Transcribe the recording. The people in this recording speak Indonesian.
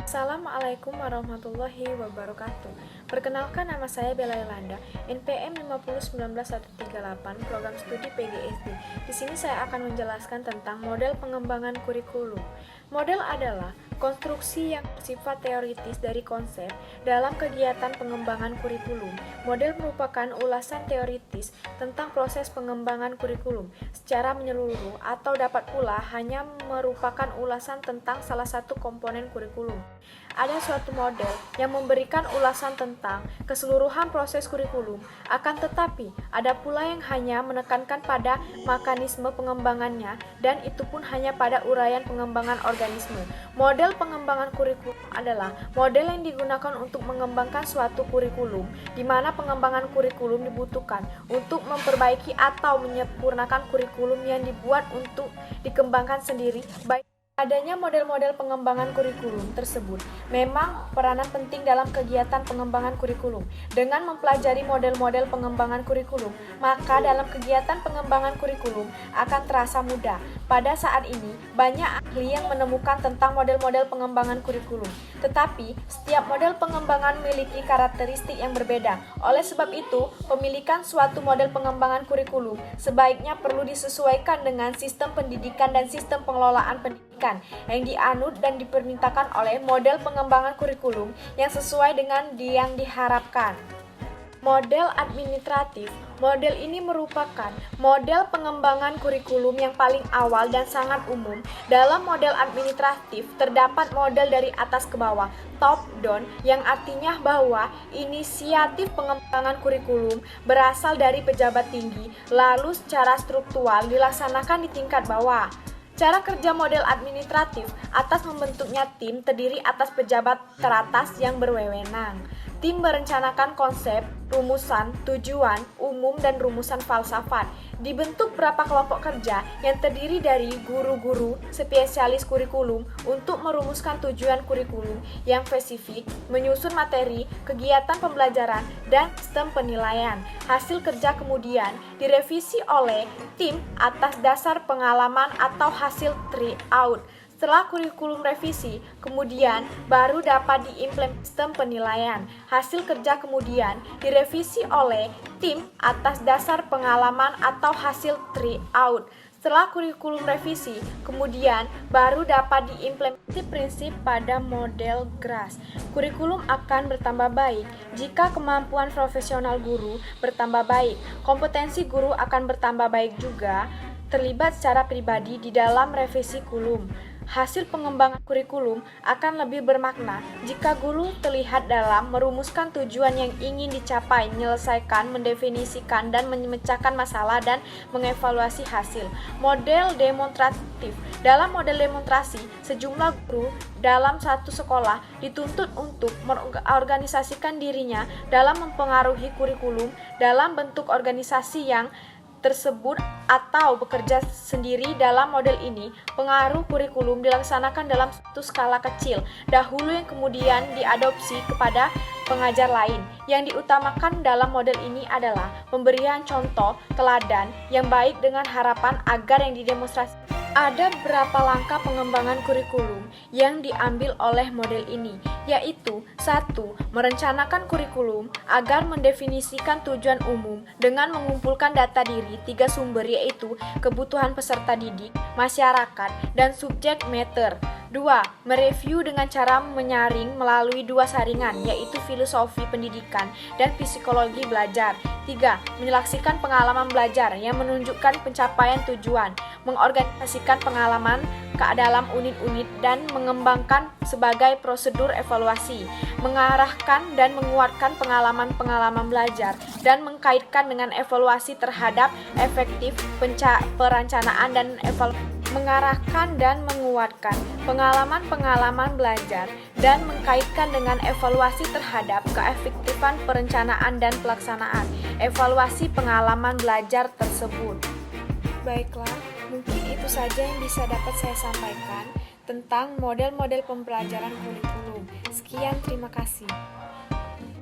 Assalamualaikum warahmatullahi wabarakatuh. Perkenalkan, nama saya Bella Yolanda, NPM 5019138, Program Studi PGSD. Di sini saya akan menjelaskan tentang model pengembangan kurikulum. Model adalah konstruksi yang bersifat teoritis dari konsep dalam kegiatan pengembangan kurikulum. Model merupakan ulasan teoritis tentang proses pengembangan kurikulum secara menyeluruh, atau dapat pula hanya merupakan ulasan tentang salah satu komponen kurikulum. Ada suatu model yang memberikan ulasan tentang keseluruhan proses kurikulum, akan tetapi ada pula yang hanya menekankan pada mekanisme pengembangannya, dan itu pun hanya pada uraian pengembangan organisme. Model pengembangan kurikulum adalah model yang digunakan untuk mengembangkan suatu kurikulum, di mana pengembangan kurikulum dibutuhkan untuk memperbaiki atau menyempurnakan kurikulum yang dibuat untuk dikembangkan sendiri. Adanya model-model pengembangan kurikulum tersebut memang peranan penting dalam kegiatan pengembangan kurikulum. Dengan mempelajari model-model pengembangan kurikulum, maka dalam kegiatan pengembangan kurikulum akan terasa mudah. Pada saat ini, banyak ahli yang menemukan tentang model-model pengembangan kurikulum. Tetapi, setiap model pengembangan memiliki karakteristik yang berbeda. Oleh sebab itu, pemilikan suatu model pengembangan kurikulum sebaiknya perlu disesuaikan dengan sistem pendidikan dan sistem pengelolaan pendidikan yang dianut dan dipermintakan oleh model pengembangan kurikulum yang sesuai dengan yang diharapkan. Model administratif. Model ini merupakan model pengembangan kurikulum yang paling awal dan sangat umum. Dalam model administratif terdapat model dari atas ke bawah, top down, yang artinya bahwa inisiatif pengembangan kurikulum berasal dari pejabat tinggi, lalu secara struktural dilaksanakan di tingkat bawah. Cara kerja model administratif atas membentuknya tim terdiri atas pejabat teratas yang berwenang. Tim merencanakan konsep, rumusan, tujuan, umum, dan rumusan falsafat. Dibentuk berapa kelompok kerja yang terdiri dari guru-guru spesialis kurikulum untuk merumuskan tujuan kurikulum yang spesifik, menyusun materi, kegiatan pembelajaran, dan sistem penilaian. Hasil kerja kemudian direvisi oleh tim atas dasar pengalaman atau hasil tryout. Setelah kurikulum revisi, kemudian baru dapat diimplementasikan sistem penilaian. Hasil kerja kemudian direvisi oleh tim atas dasar pengalaman atau hasil tryout. Setelah kurikulum revisi, kemudian baru dapat diimplementasi prinsip pada model GRAS. Kurikulum akan bertambah baik jika kemampuan profesional guru bertambah baik. Kompetensi guru akan bertambah baik juga, terlibat secara pribadi di dalam revisi kurikulum. Hasil pengembangan kurikulum akan lebih bermakna jika guru terlihat dalam merumuskan tujuan yang ingin dicapai, menyelesaikan, mendefinisikan, dan memecahkan masalah, dan mengevaluasi hasil. Model demonstratif. Dalam model demonstrasi, sejumlah guru dalam satu sekolah dituntut untuk mengorganisasikan dirinya dalam mempengaruhi kurikulum dalam bentuk organisasi yang tersebut atau bekerja sendiri. Dalam model ini, pengaruh kurikulum dilaksanakan dalam satu skala kecil dahulu yang kemudian diadopsi kepada pengajar lain. Yang diutamakan dalam model ini adalah pemberian contoh teladan yang baik dengan harapan agar yang didemonstrasikan. Ada beberapa langkah pengembangan kurikulum yang diambil oleh model ini, yaitu 1. Merencanakan kurikulum agar mendefinisikan tujuan umum dengan mengumpulkan data diri 3 sumber, yaitu kebutuhan peserta didik, masyarakat, dan subjek matter. 2. Mereview dengan cara menyaring melalui 2 saringan, yaitu filosofi pendidikan dan psikologi belajar. 3. Menyeleksikan pengalaman belajar yang menunjukkan pencapaian tujuan, mengorganisasikan pengalaman ke dalam unit-unit, dan mengembangkan sebagai prosedur evaluasi, mengarahkan dan menguatkan pengalaman-pengalaman belajar, dan mengkaitkan dengan evaluasi terhadap efektif perencanaan dan evaluasi. Mengarahkan dan menguatkan pengalaman-pengalaman belajar dan mengkaitkan dengan evaluasi terhadap keefektifan perencanaan dan pelaksanaan evaluasi pengalaman belajar tersebut. Baiklah, mungkin itu saja yang bisa dapat saya sampaikan tentang model-model pembelajaran kurikulum. Sekian, terima kasih.